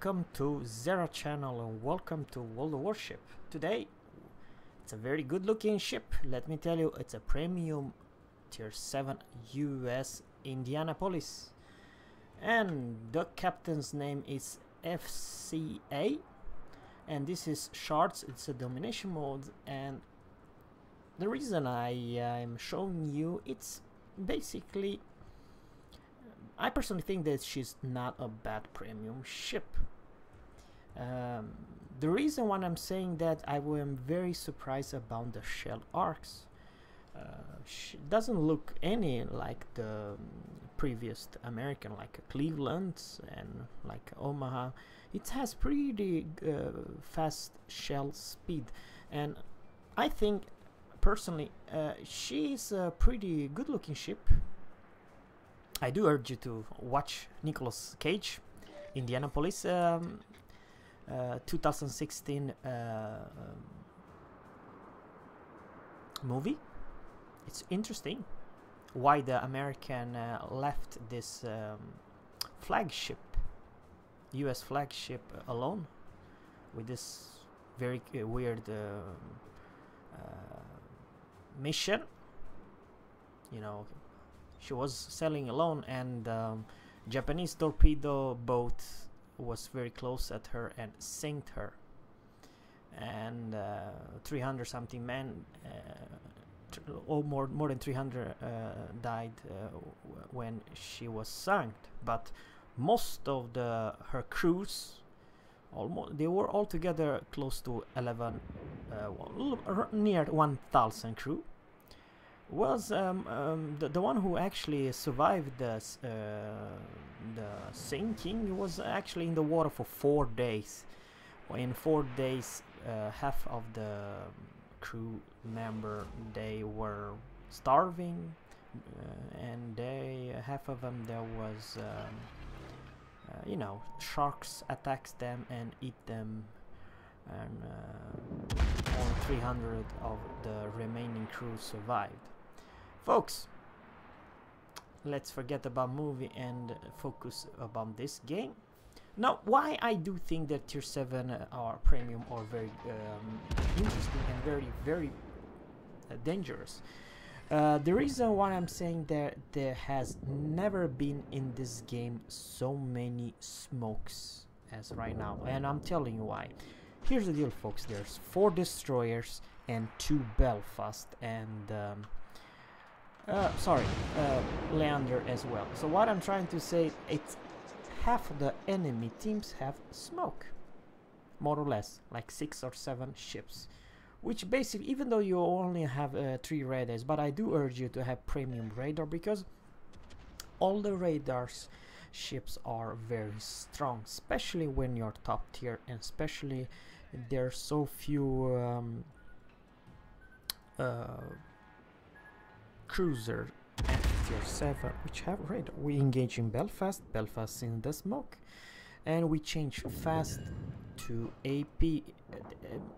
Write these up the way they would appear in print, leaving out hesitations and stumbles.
welcome to Zera channel and welcome to World of Warship. Today it's a very good looking ship, let me tell you. It's a premium tier 7 US Indianapolis and the captain's name is FCA and this is Shards. It's a domination mode, and the reason I am showing you, it's basically, I personally think that she's not a bad premium ship. The reason why I'm saying that, I am very surprised about the shell arcs. She doesn't look any like the previous American, like Cleveland's and like Omaha. It has pretty fast shell speed, and I think personally she's a pretty good looking ship. I do urge you to watch Nicolas Cage, Indianapolis 2016 movie. It's interesting why the American left this flagship, US flagship, alone with this very weird mission. You know, she was sailing alone, and Japanese torpedo boat was very close at her and sank her, and 300 something men, or more than 300 died when she was sunk. But most of her crews, they were altogether close to 11, near 1,000 crew. Was the one who actually survived the sinking was actually in the water for 4 days. In 4 days, half of the crew member, they were starving, and half of them, there was you know, sharks attacks them and eat them, and only 300 of the remaining crew survived. Folks, let's forget about movie and focus about this game. Now, why I do think that tier 7 are premium or very interesting and very dangerous. The reason why I'm saying that there has never been in this game so many smokes as right now, and I'm telling you why. Here's the deal, folks. There's 4 destroyers and 2 Belfast, and Leander as well. So what I'm trying to say, it's half of the enemy teams have smoke, more or less, like 6 or 7 ships, which basically, even though you only have 3 radars, but I do urge you to have premium radar, because all the radars ships are very strong, especially when you're top tier, and especially there's so few cruiser at tier 7 which have radar. We engage in Belfast in the smoke, and we change fast to AP.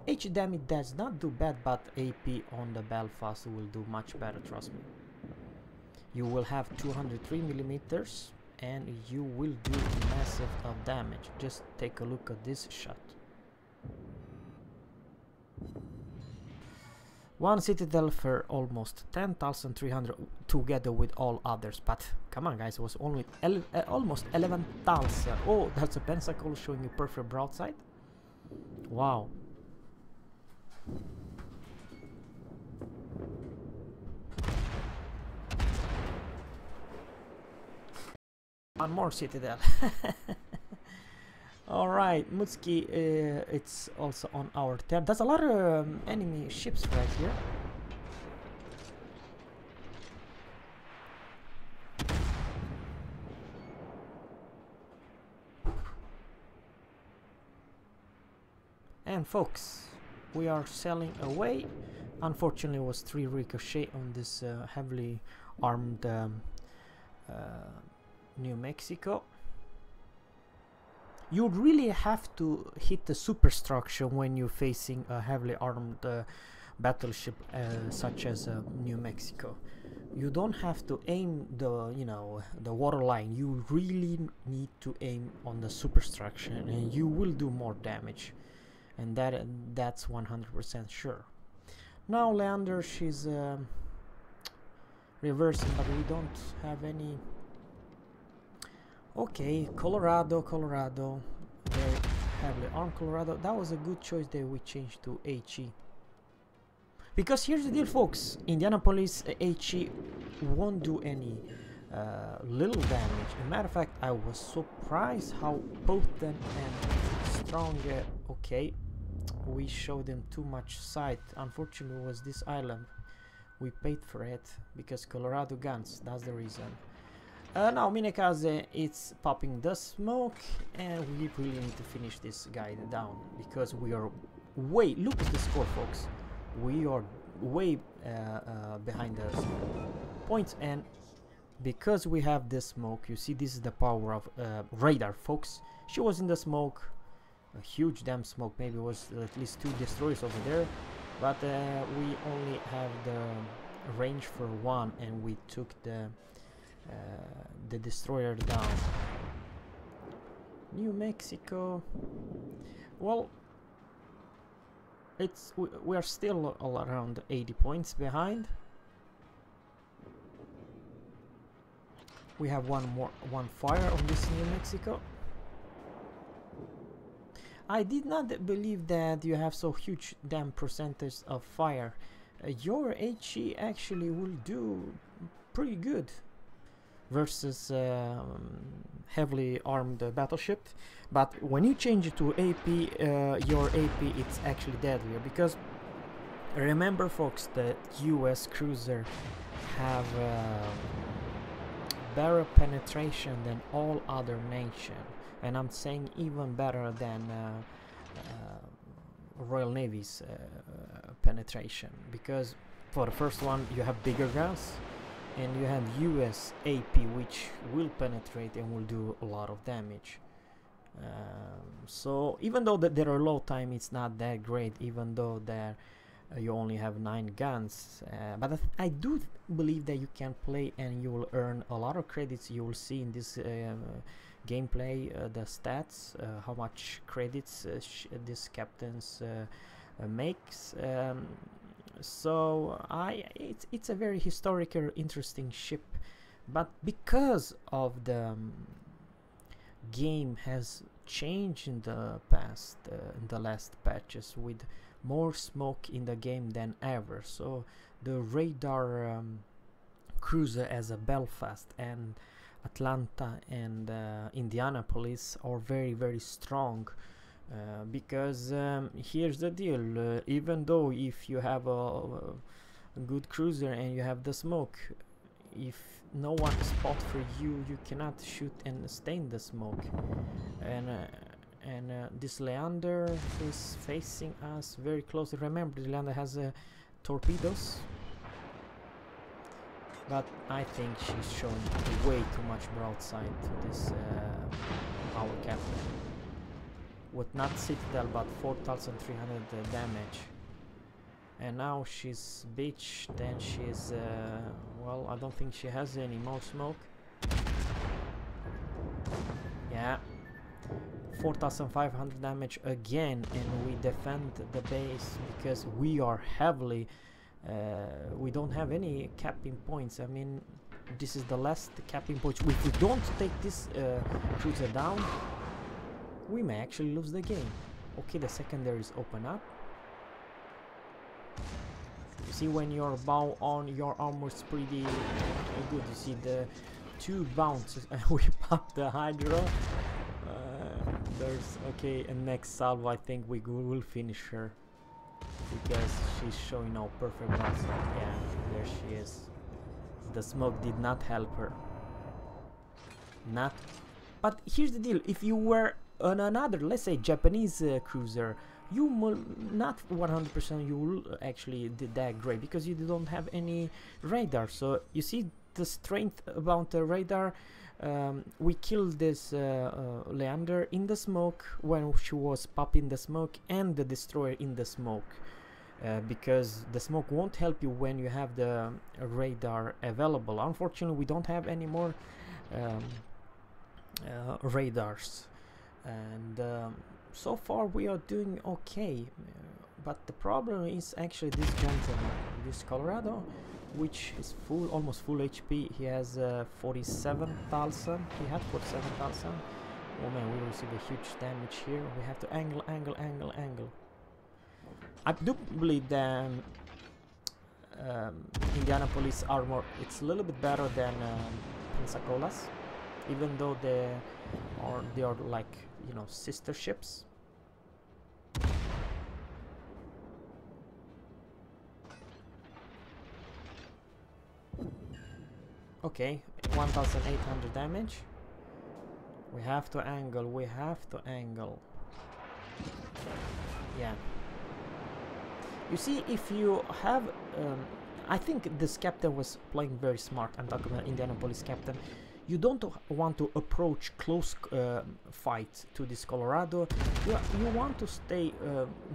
H damage does not do bad, but AP on the Belfast will do much better, trust me. You will have 203 millimeters and you will do massive of damage. Just take a look at this shot. One Citadel for almost 10,300 together with all others, but come on guys, it was only almost 11,000. Oh, that's a Pensacola showing you perfect broadside. Wow. One more Citadel. Alright, Mutski, it's also on our turn. There's a lot of enemy ships right here. And folks, we are sailing away. Unfortunately, it was 3 ricochet on this heavily armed New Mexico. You really have to hit the superstructure when you're facing a heavily armed battleship such as New Mexico. You don't have to aim the the waterline. You really need to aim on the superstructure, and you will do more damage, and that's 100% sure. Now Leander, she's reversing, but we don't have any. Okay, Colorado, very heavily armed Colorado. That was a good choice that we changed to HE. Because here's the deal, folks. Indianapolis HE won't do any little damage. As a matter of fact, I was surprised how potent and strong. Okay, we showed them too much sight. Unfortunately, it was this island. We paid for it because Colorado guns. That's the reason. Now Minekaze, it's popping the smoke, and we really need to finish this guy down because we are way. Look at the score, folks. We are way behind the points, and because we have this smoke, you see, this is the power of radar, folks. She was in the smoke, a huge damn smoke. Maybe it was at least 2 destroyers over there, but we only have the range for 1, and we took the destroyer down. New Mexico, well, we are still all around 80 points behind. We have one fire on this New Mexico. I did not believe that you have so huge damn percentage of fire. Your HE actually will do pretty good versus heavily armed battleship, but when you change it to AP, your AP, it's actually deadlier, because remember, folks, the US cruiser have better penetration than all other nation, and I'm saying even better than Royal Navy's penetration, because for the first one you have bigger guns, and you have US AP, which will penetrate and will do a lot of damage. So even though there are low time, it's not that great, even though there you only have 9 guns, but I do believe that you can play and you will earn a lot of credits. You will see in this gameplay the stats, how much credits this captain's makes. So it's a very historical, interesting ship, but because of the game has changed in the past, in the last patches, with more smoke in the game than ever, so the radar cruiser as a Belfast and Atlanta and Indianapolis are very, very strong. Because here's the deal, even though if you have a good cruiser and you have the smoke, if no one spot for you, you cannot shoot and stay in the smoke. And this Leander is facing us very closely. Remember, the Leander has torpedoes, but I think she's showing way too much broadside to this our captain. With not Citadel, but 4,300 damage. And now she's beached, and she's well, I don't think she has any more smoke. Yeah, 4,500 damage again, and we defend the base because we are heavily we don't have any capping points. I mean, this is the last capping point. If we don't take this cruiser down, we may actually lose the game. Okay, the secondaries open up. You see, when your bow on, your armor is pretty good. You see the 2 bounces, and we pop the Hydro. There's okay, and next salvo, I think we will finish her because she's showing no perfect bounce. Yeah, there she is. The smoke did not help her. Not. But here's the deal: if you were on another, let's say, Japanese cruiser, you will not 100% you will actually did that great, because you don't have any radar. So you see the strength about the radar. We killed this Leander in the smoke when she was popping the smoke, and the destroyer in the smoke. because the smoke won't help you when you have the radar available. Unfortunately, we don't have any more radars, and so far we are doing okay. But the problem is actually this gentleman, this Colorado, which is full, almost full HP. He has 47,000. He had 47,000. Oh man, we receive a huge damage here. We have to angle. I do believe that Indianapolis armor, it's a little bit better than Pensacola's, even though they are like, you know, sister ships. Okay, 1,800 damage. We have to angle. Yeah. You see, if you have... I think this captain was playing very smart. I'm talking about Indianapolis captain. You don't want to approach close fight to this Colorado. You want to stay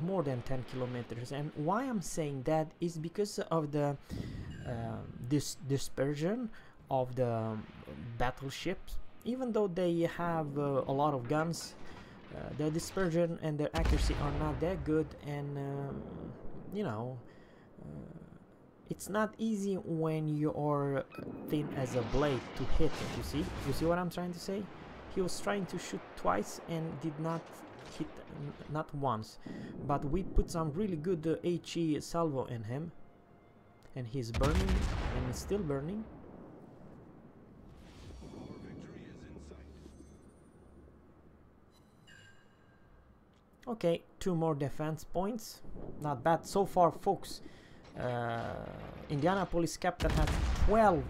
more than 10 kilometers. And why I'm saying that is because of the this dispersion of the battleships. Even though they have a lot of guns, their dispersion and their accuracy are not that good, and you know, it's not easy when you are thin as a blade to hit it. You see what I'm trying to say? He was trying to shoot twice and did not hit, not once, but we put some really good HE salvo in him, and he's burning, and he's still burning. Okay, 2 more defense points. Not bad so far, folks. Indianapolis captain has 12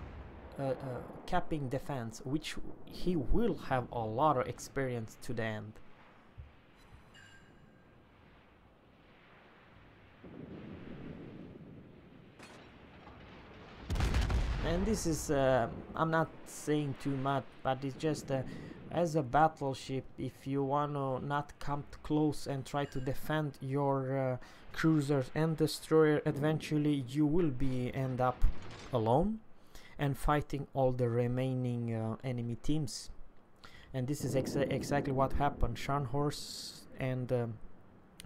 capping defense, which he will have a lot of experience to the end. And this is, I'm not saying too much, but it's just as a battleship, if you want to not come close and try to defend your cruisers and destroyer, eventually you will end up alone and fighting all the remaining enemy teams. And this is exactly what happened. Scharnhorst and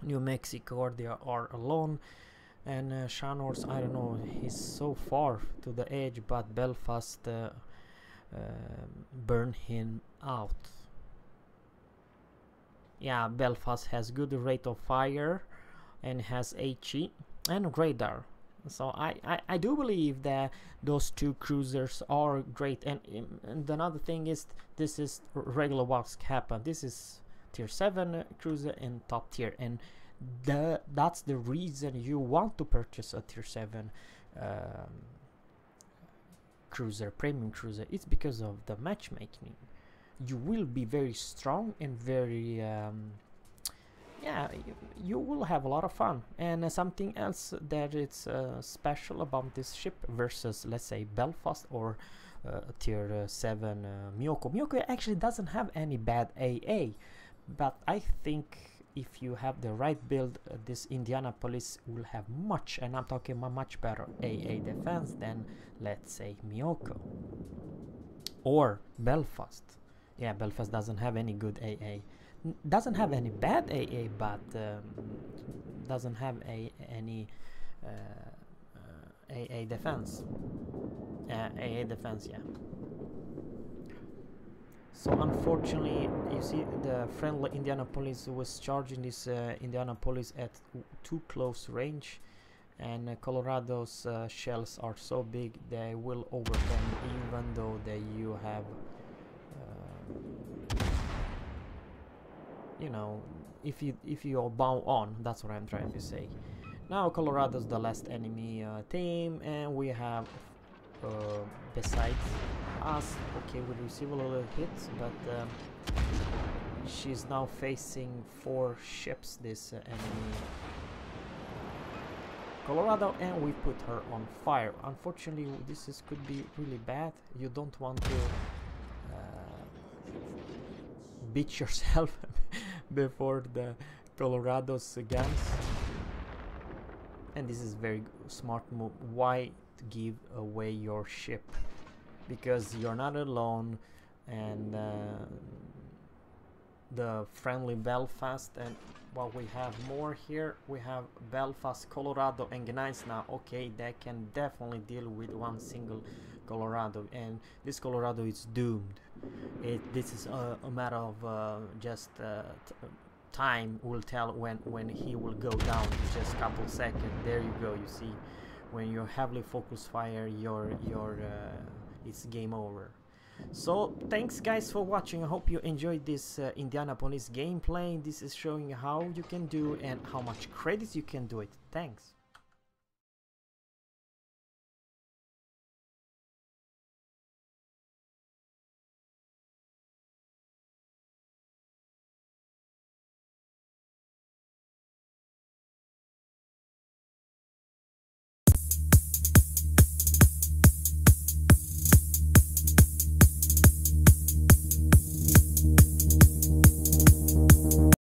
New Mexico, they are alone, and Scharnhorst, I don't know, he's so far to the edge, but Belfast burn him out. Yeah, Belfast has good rate of fire and has HE and radar. So I do believe that those two cruisers are great. And another thing is, this is regular what's happen. This is tier 7 cruiser and top tier, and that's the reason you want to purchase a tier 7 cruiser, premium cruiser. It's because of the matchmaking. You will be very strong and very yeah, you will have a lot of fun. And something else that it's special about this ship versus, let's say, Belfast or tier 7 Myoko. Myoko actually doesn't have any bad AA, but I think if you have the right build, this Indianapolis will have much, and I'm talking much better AA defense than, let's say, Myoko or Belfast. Yeah, Belfast doesn't have any good AA. Doesn't have any bad AA, but doesn't have any AA defense. AA defense, yeah. So unfortunately, you see, the friendly Indianapolis was charging this Indianapolis at too close range, and Colorado's shells are so big they will overcome, even though you have you know, if you bow on, that's what I'm trying to say. Now Colorado's the last enemy team, and we have besides us, okay, we receive a little hits, but she's now facing 4 ships, this enemy Colorado, and we put her on fire. Unfortunately, this could be really bad. You don't want to beat yourself before the Colorado's guns. and this is very smart move. Why give away your ship? Because you're not alone, and the friendly Belfast, and what we have more here, we have Belfast, Colorado, and Gneiss now. Okay, they can definitely deal with one single Colorado, and this Colorado is doomed. This is a matter of just time will tell when he will go down. It's just a couple seconds. There you go. You see, when you're heavily focused fire, it's game over. So thanks guys for watching. I hope you enjoyed this Indianapolis gameplay. This is showing how you can do and how much credits you can do it. Thanks.